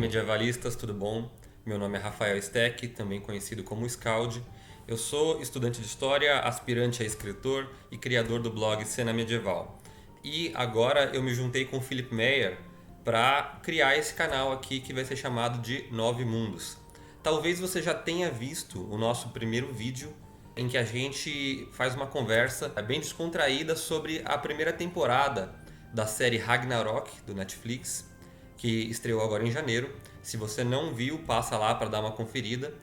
medievalistas, tudo bom? Meu nome é Rafael Steck, também conhecido como Scald. Eu sou estudante de História, aspirante a escritor e criador do blog Cena Medieval. E agora eu me juntei com o Philip Meyer para criar esse canal aqui que vai ser chamado de Nove Mundos. Talvez você já tenha visto o nosso primeiro vídeo em que a gente faz uma conversa bem descontraída sobre a primeira temporada da série Ragnarok do Netflix, que estreou agora em janeiro. Se você não viu, passa lá para dar uma conferida.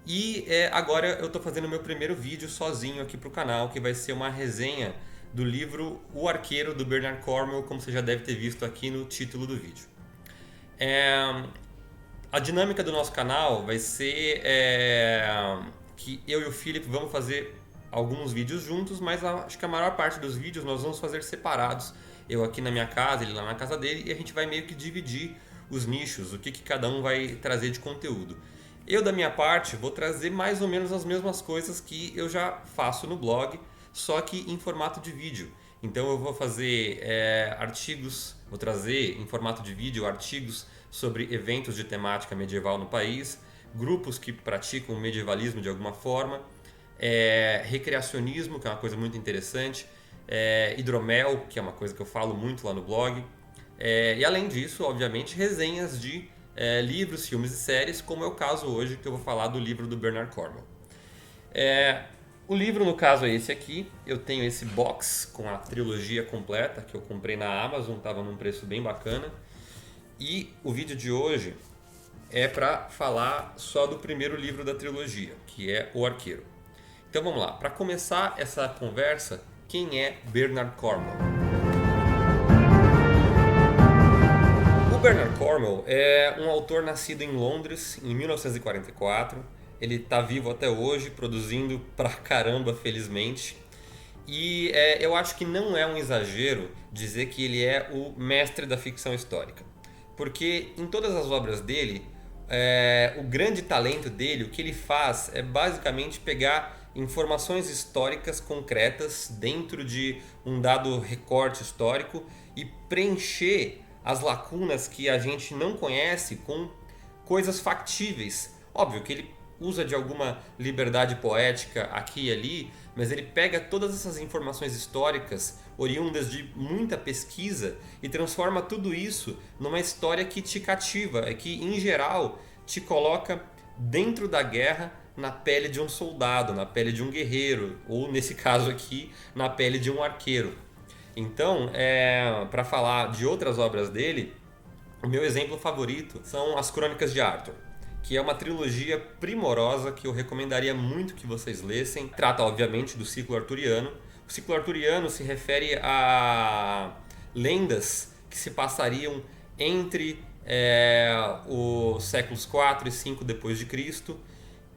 E agora eu estou fazendo o meu primeiro vídeo sozinho aqui para o canal, que vai ser uma resenha do livro O Arqueiro, do Bernard Cornwell, como você já deve ter visto aqui no título do vídeo. A dinâmica do nosso canal vai ser que eu e o Philip vamos fazer alguns vídeos juntos, mas acho que a maior parte dos vídeos nós vamos fazer separados. Eu aqui na minha casa, ele lá na casa dele, e a gente vai meio que dividir os nichos, o que cada um vai trazer de conteúdo. Eu, da minha parte, vou trazer mais ou menos as mesmas coisas que eu já faço no blog, só que em formato de vídeo. Então eu vou fazer artigos, vou trazer em formato de vídeo artigos sobre eventos de temática medieval no país, grupos que praticam medievalismo de alguma forma, recreacionismo, que é uma coisa muito interessante, hidromel, que é uma coisa que eu falo muito lá no blog, e além disso, obviamente, resenhas de livros, filmes e séries, como é o caso hoje que eu vou falar do livro do Bernard Cornwell. O livro, no caso, é esse aqui. Eu tenho esse box com a trilogia completa que eu comprei na Amazon, estava num preço bem bacana. E o vídeo de hoje é para falar só do primeiro livro da trilogia, que é O Arqueiro. Então vamos lá, para começar essa conversa, quem é Bernard Cornwell? O Bernard Cornwell é um autor nascido em Londres em 1944. Ele está vivo até hoje, produzindo pra caramba, felizmente. E eu acho que não é um exagero dizer que ele é o mestre da ficção histórica. Porque em todas as obras dele, o grande talento dele, o que ele faz é basicamente pegar informações históricas concretas dentro de um dado recorte histórico e preencher as lacunas que a gente não conhece com coisas factíveis. Óbvio que ele usa de alguma liberdade poética aqui e ali, mas ele pega todas essas informações históricas oriundas de muita pesquisa e transforma tudo isso numa história que te cativa, que em geral te coloca dentro da guerra, na pele de um soldado, na pele de um guerreiro, ou nesse caso aqui, na pele de um arqueiro. Então, para falar de outras obras dele, o meu exemplo favorito são as Crônicas de Arthur, que é uma trilogia primorosa que eu recomendaria muito que vocês lessem. Trata, obviamente, do ciclo arturiano. O ciclo arturiano se refere a lendas que se passariam entre os séculos 4 e 5 depois de Cristo.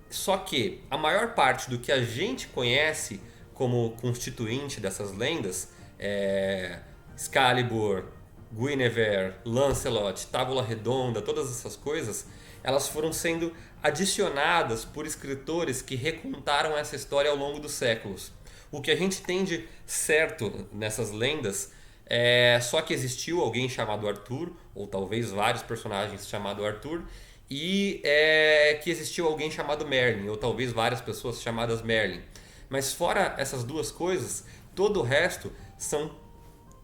Só que a maior parte do que a gente conhece como constituinte dessas lendas, Excalibur, Guinevere, Lancelot, Tábula Redonda, todas essas coisas, elas foram sendo adicionadas por escritores que recontaram essa história ao longo dos séculos. O que a gente tem de certo nessas lendas é só que existiu alguém chamado Arthur, ou talvez vários personagens chamados Arthur, e que existiu alguém chamado Merlin, ou talvez várias pessoas chamadas Merlin. Mas fora essas duas coisas, todo o resto são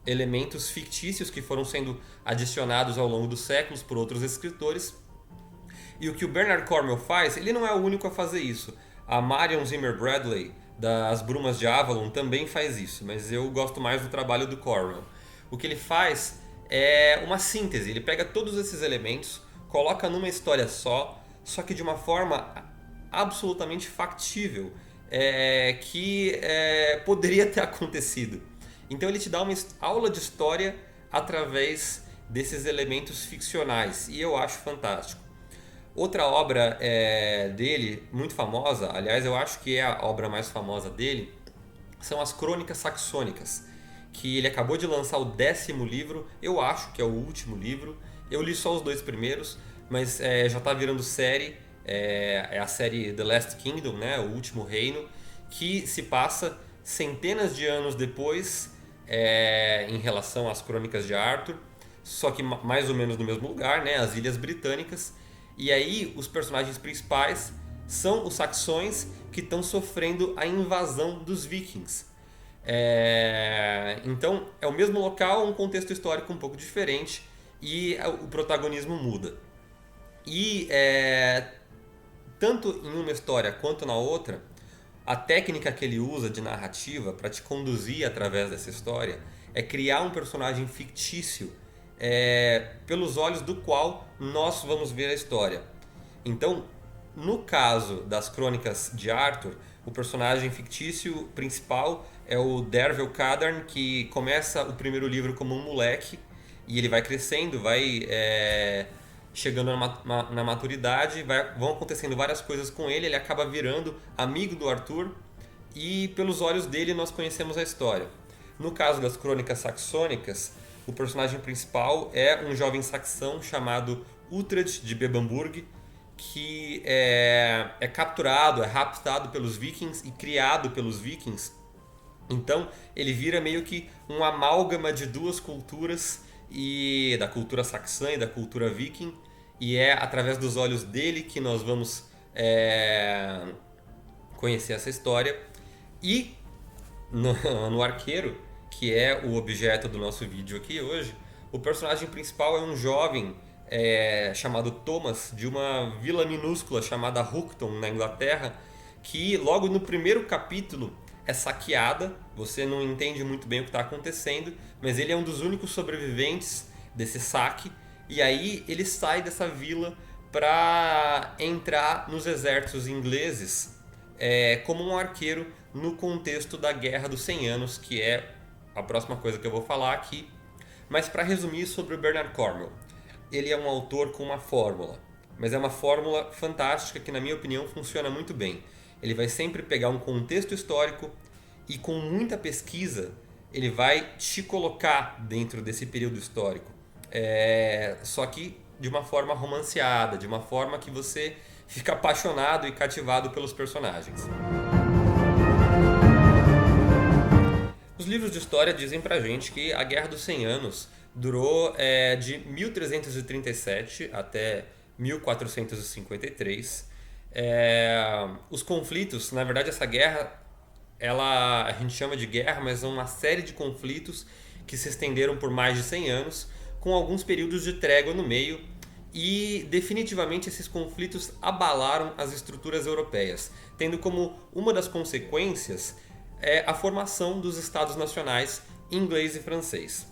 elementos fictícios que foram sendo adicionados ao longo dos séculos por outros escritores. E o que o Bernard Cornwell faz, ele não é o único a fazer isso. A Marion Zimmer Bradley, das Brumas de Avalon, também faz isso, mas eu gosto mais do trabalho do Cornwell. O que ele faz é uma síntese, ele pega todos esses elementos, coloca numa história só que de uma forma absolutamente factível, que poderia ter acontecido. Então ele te dá uma aula de história através desses elementos ficcionais, e eu acho fantástico. Outra obra dele, muito famosa, aliás eu acho que é a obra mais famosa dele, são as Crônicas Saxônicas, que ele acabou de lançar o 10º livro, eu acho que é o último livro. Eu li só os 2 primeiros, mas já está virando série, é a série The Last Kingdom, né, o Último Reino, que se passa centenas de anos depois em relação às Crônicas de Arthur. só que mais ou menos no mesmo lugar, né? As Ilhas Britânicas. E aí os personagens principais são os saxões que estão sofrendo a invasão dos vikings. Então é o mesmo local, um contexto histórico um pouco diferente e o protagonismo muda. E tanto em uma história quanto na outra, a técnica que ele usa de narrativa para te conduzir através dessa história é criar um personagem fictício pelos olhos do qual nós vamos ver a história. Então, no caso das Crônicas de Arthur, o personagem fictício principal é o Dervel Cadarn, que começa o primeiro livro como um moleque e ele vai crescendo, vai chegando na maturidade, vão acontecendo várias coisas com ele, ele acaba virando amigo do Arthur e pelos olhos dele nós conhecemos a história. No caso das Crônicas Saxônicas, o personagem principal é um jovem saxão chamado Uhtred de Bebamburg, que é capturado, é raptado pelos vikings e criado pelos vikings. Então ele vira meio que um amálgama de duas culturas, e da cultura saxã e da cultura viking, e é através dos olhos dele que nós vamos conhecer essa história. E no arqueiro, que é o objeto do nosso vídeo aqui hoje, o personagem principal é um jovem chamado Thomas, de uma vila minúscula chamada Houghton, na Inglaterra, que logo no primeiro capítulo é saqueada, você não entende muito bem o que está acontecendo, mas ele é um dos únicos sobreviventes desse saque, e aí ele sai dessa vila para entrar nos exércitos ingleses como um arqueiro no contexto da Guerra dos 100 Anos, que é a próxima coisa que eu vou falar aqui. Mas para resumir sobre o Bernard Cornwell, ele é um autor com uma fórmula, mas é uma fórmula fantástica que, na minha opinião, funciona muito bem. Ele vai sempre pegar um contexto histórico e, com muita pesquisa, ele vai te colocar dentro desse período histórico. Só que de uma forma romanceada, de uma forma que você fica apaixonado e cativado pelos personagens. Os livros de história dizem pra gente que a Guerra dos 100 Anos durou de 1337 até 1453. Os conflitos, na verdade essa guerra, a gente chama de guerra, mas é uma série de conflitos que se estenderam por mais de 100 anos, com alguns períodos de trégua no meio, e definitivamente esses conflitos abalaram as estruturas europeias, tendo como uma das consequências a formação dos estados nacionais inglês e francês.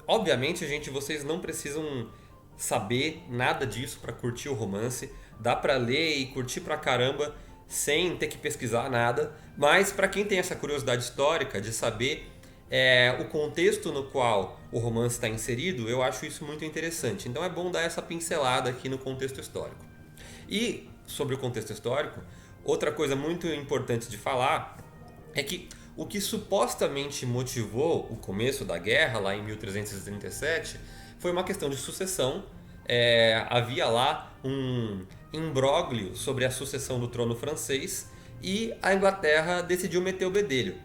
Obviamente, gente, vocês não precisam saber nada disso para curtir o romance. Dá para ler e curtir pra caramba sem ter que pesquisar nada. Mas para quem tem essa curiosidade histórica de saber o contexto no qual o romance está inserido, eu acho isso muito interessante. Então é bom dar essa pincelada aqui no contexto histórico. E sobre o contexto histórico, outra coisa muito importante de falar é que o que supostamente motivou o começo da guerra, lá em 1337, foi uma questão de sucessão. Havia lá um imbróglio sobre a sucessão do trono francês e a Inglaterra decidiu meter o bedelho.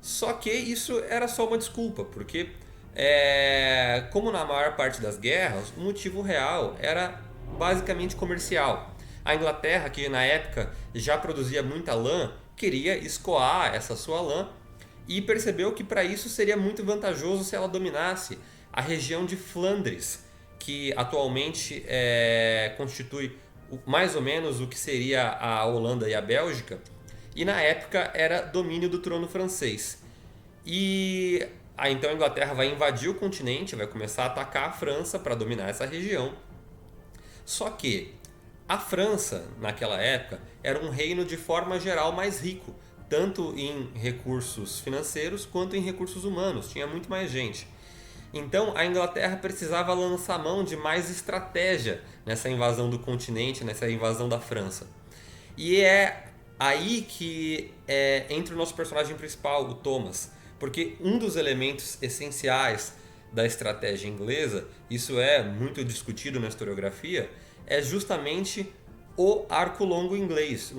Só que isso era só uma desculpa, porque como na maior parte das guerras, o motivo real era basicamente comercial. A Inglaterra, que na época já produzia muita lã, queria escoar essa sua lã e percebeu que para isso seria muito vantajoso se ela dominasse a região de Flandres, que atualmente constitui mais ou menos o que seria a Holanda e a Bélgica, e na época era domínio do trono francês. E então a Inglaterra vai invadir o continente, vai começar a atacar a França para dominar essa região. Só que a França, naquela época, era um reino de forma geral mais rico, tanto em recursos financeiros quanto em recursos humanos, tinha muito mais gente. Então a Inglaterra precisava lançar mão de mais estratégia nessa invasão do continente, nessa invasão da França. E é aí que entra o nosso personagem principal, o Thomas, porque um dos elementos essenciais da estratégia inglesa, isso é muito discutido na historiografia, é justamente o arco longo inglês,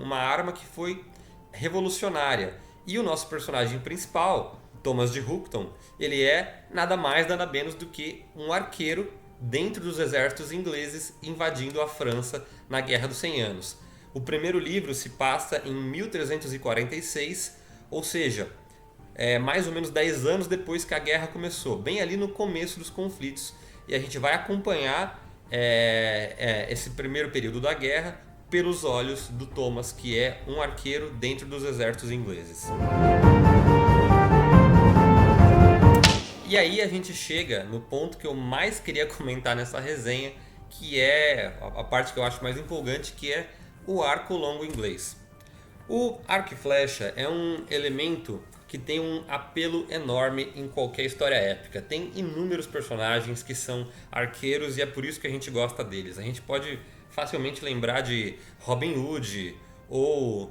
uma arma que foi revolucionária. E o nosso personagem principal, Thomas de Houghton, ele é nada mais nada menos do que um arqueiro dentro dos exércitos ingleses invadindo a França na Guerra dos 100 Anos. O primeiro livro se passa em 1346, ou seja, mais ou menos 10 anos depois que a guerra começou, bem ali no começo dos conflitos. E a gente vai acompanhar esse primeiro período da guerra pelos olhos do Thomas, que é um arqueiro dentro dos exércitos ingleses. E aí a gente chega no ponto que eu mais queria comentar nessa resenha, que é a parte que eu acho mais empolgante, que é o arco longo inglês. O arco e flecha é um elemento que tem um apelo enorme em qualquer história épica. Tem inúmeros personagens que são arqueiros e é por isso que a gente gosta deles. A gente pode facilmente lembrar de Robin Hood, ou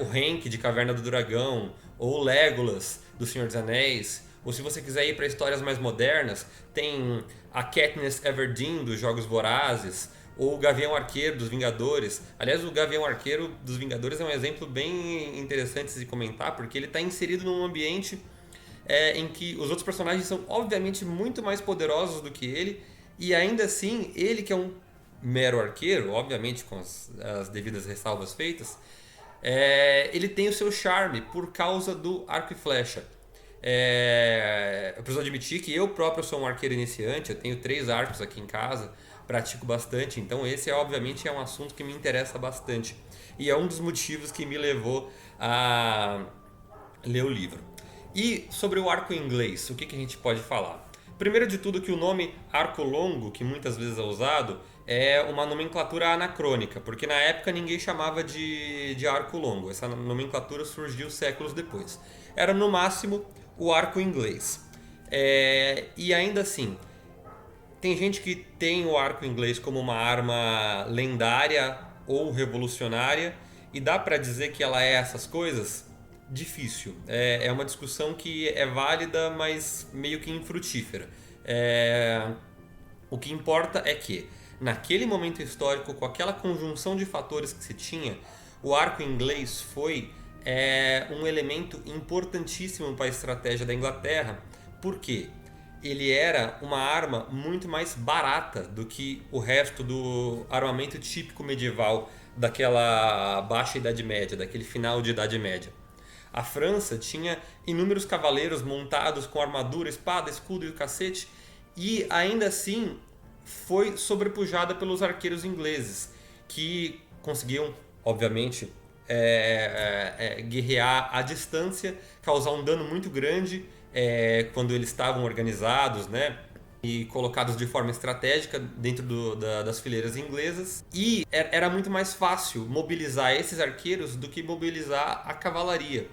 o Hank de Caverna do Dragão, ou Legolas do Senhor dos Anéis. Ou se você quiser ir para histórias mais modernas, tem a Katniss Everdeen dos Jogos Vorazes, ou o Gavião Arqueiro dos Vingadores. Aliás, o Gavião Arqueiro dos Vingadores é um exemplo bem interessante de comentar, porque ele está inserido num ambiente em que os outros personagens são obviamente muito mais poderosos do que ele, e ainda assim, ele que é um mero arqueiro, obviamente com as devidas ressalvas feitas, ele tem o seu charme por causa do arco e flecha. Eu preciso admitir que eu próprio sou um arqueiro iniciante, eu tenho 3 arcos aqui em casa, pratico bastante, então esse obviamente é um assunto que me interessa bastante e é um dos motivos que me levou a ler o livro. E sobre o arco inglês, o que a gente pode falar? Primeiro de tudo que o nome arco longo, que muitas vezes é usado, é uma nomenclatura anacrônica, porque na época ninguém chamava de arco longo, essa nomenclatura surgiu séculos depois. Era no máximo o arco inglês. E ainda assim, tem gente que tem o arco inglês como uma arma lendária ou revolucionária, e dá para dizer que ela é essas coisas? Difícil. É uma discussão que é válida, mas meio que infrutífera. O que importa é que, naquele momento histórico, com aquela conjunção de fatores que se tinha, o arco inglês foi um elemento importantíssimo para a estratégia da Inglaterra. Por quê? Ele era uma arma muito mais barata do que o resto do armamento típico medieval daquela baixa Idade Média, daquele final de Idade Média. A França tinha inúmeros cavaleiros montados com armadura, espada, escudo e o cacete, e ainda assim foi sobrepujada pelos arqueiros ingleses, que conseguiam, obviamente, guerrear à distância, causar um dano muito grande quando eles estavam organizados, né, e colocados de forma estratégica dentro das fileiras inglesas. E era muito mais fácil mobilizar esses arqueiros do que mobilizar a cavalaria.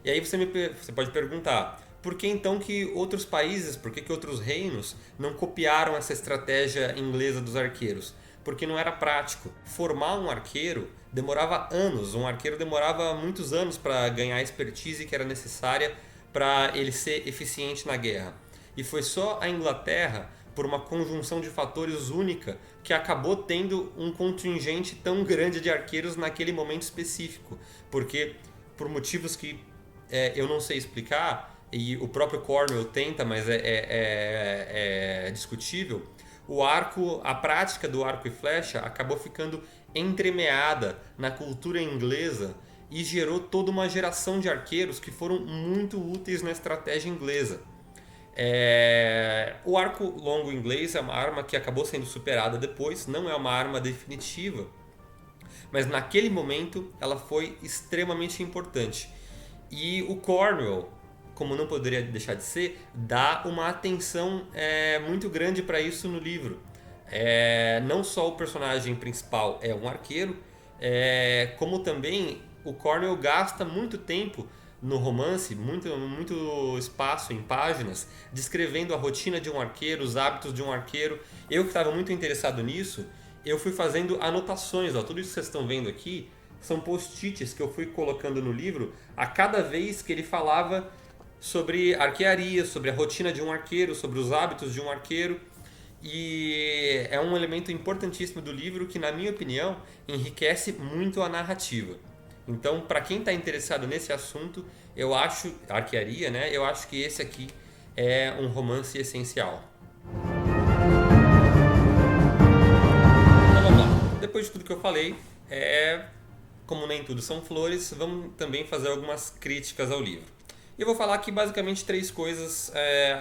E aí você pode perguntar, por que então que outros países, por que outros reinos não copiaram essa estratégia inglesa dos arqueiros? Porque não era prático. Formar um arqueiro demorava anos, um arqueiro demorava muitos anos para ganhar a expertise que era necessária para ele ser eficiente na guerra. E foi só a Inglaterra, por uma conjunção de fatores única, que acabou tendo um contingente tão grande de arqueiros naquele momento específico. Porque, por motivos que eu não sei explicar, e o próprio Cornwell tenta, mas é discutível, a prática do arco e flecha acabou ficando entremeada na cultura inglesa e gerou toda uma geração de arqueiros que foram muito úteis na estratégia inglesa. O arco longo inglês é uma arma que acabou sendo superada depois, não é uma arma definitiva, mas naquele momento ela foi extremamente importante. E o Cornwell, como não poderia deixar de ser, dá uma atenção muito grande para isso no livro. Não só o personagem principal é um arqueiro, como também o Cornwell gasta muito tempo no romance, muito espaço em páginas, descrevendo a rotina de um arqueiro, os hábitos de um arqueiro. Eu que estava muito interessado nisso, eu fui fazendo anotações. Tudo isso que vocês estão vendo aqui são post-its que eu fui colocando no livro a cada vez que ele falava sobre arquearia, sobre a rotina de um arqueiro, sobre os hábitos de um arqueiro. E é um elemento importantíssimo do livro que, na minha opinião, enriquece muito a narrativa. Então, para quem está interessado nesse assunto, eu acho, arquearia, né? Eu acho que esse aqui é um romance essencial. Então vamos lá. Depois de tudo que eu falei, como nem tudo são flores, vamos também fazer algumas críticas ao livro. E eu vou falar aqui basicamente 3 coisas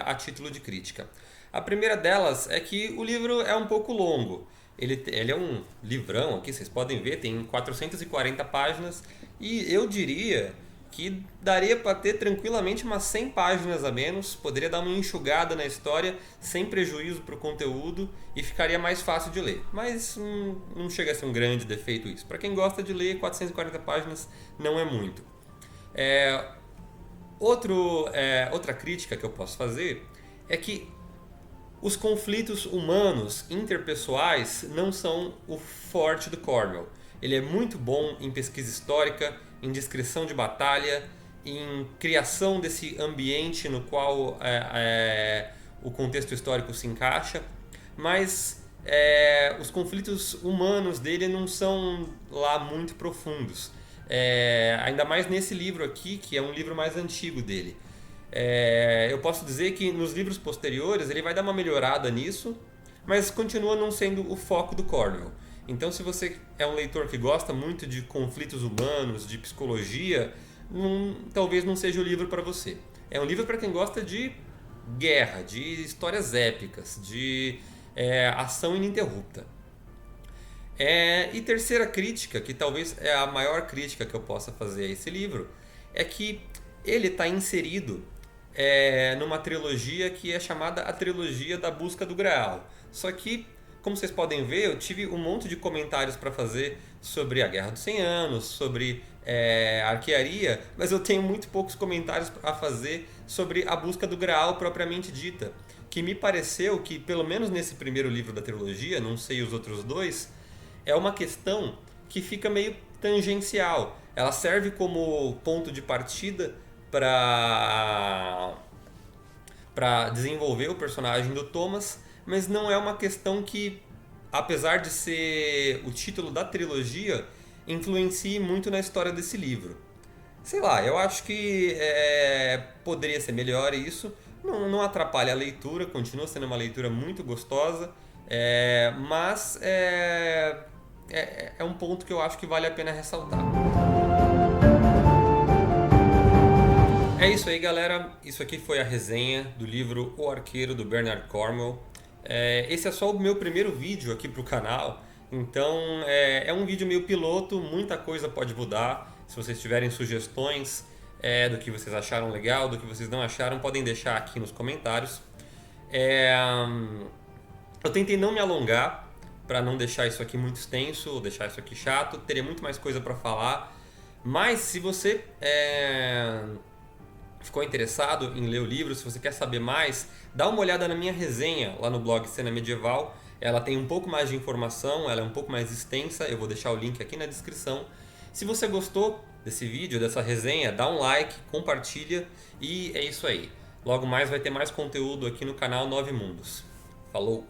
a título de crítica. A primeira delas é que o livro é um pouco longo. Ele é um livrão aqui, vocês podem ver, tem 440 páginas e eu diria que daria para ter tranquilamente umas 100 páginas a menos, poderia dar uma enxugada na história sem prejuízo para o conteúdo e ficaria mais fácil de ler. Mas não chega a ser um grande defeito isso. Para quem gosta de ler, 440 páginas não é muito. Outra crítica que eu posso fazer é que os conflitos humanos interpessoais não são o forte do Cornwell. Ele é muito bom em pesquisa histórica, em descrição de batalha, em criação desse ambiente no qual o contexto histórico se encaixa, mas os conflitos humanos dele não são lá muito profundos. Ainda mais nesse livro aqui, que é um livro mais antigo dele. Eu posso dizer que nos livros posteriores ele vai dar uma melhorada nisso, mas continua não sendo o foco do Cornwell. Então, se você é um leitor que gosta muito de conflitos humanos, de psicologia, talvez não seja o livro para você. É um livro para quem gosta de guerra, de histórias épicas, de ação ininterrupta. E terceira crítica, que talvez é a maior crítica que eu possa fazer a esse livro, é que ele está inserido numa trilogia que é chamada a trilogia da Busca do Graal. Só que, como vocês podem ver, eu tive um monte de comentários para fazer sobre a Guerra dos 100 Anos, sobre a arquearia, mas eu tenho muito poucos comentários a fazer sobre a Busca do Graal propriamente dita, que me pareceu que, pelo menos nesse primeiro livro da trilogia, não sei os outros dois, é uma questão que fica meio tangencial. Ela serve como ponto de partida para desenvolver o personagem do Thomas, mas não é uma questão que, apesar de ser o título da trilogia, influencie muito na história desse livro. Sei lá, eu acho que poderia ser melhor isso, não atrapalha a leitura, continua sendo uma leitura muito gostosa, mas é um ponto que eu acho que vale a pena ressaltar. É isso aí, galera. Isso aqui foi a resenha do livro O Arqueiro, do Bernard Cornwell. Esse é só o meu primeiro vídeo aqui pro canal, então é um vídeo meio piloto, muita coisa pode mudar. Se vocês tiverem sugestões do que vocês acharam legal, do que vocês não acharam, podem deixar aqui nos comentários. Eu tentei não me alongar para não deixar isso aqui muito extenso, ou deixar isso aqui chato. Teria muito mais coisa para falar, mas se você ficou interessado em ler o livro, se você quer saber mais, dá uma olhada na minha resenha lá no blog Cena Medieval. Ela tem um pouco mais de informação, ela é um pouco mais extensa, eu vou deixar o link aqui na descrição. Se você gostou desse vídeo, dessa resenha, dá um like, compartilha e é isso aí. Logo mais vai ter mais conteúdo aqui no canal Nove Mundos. Falou!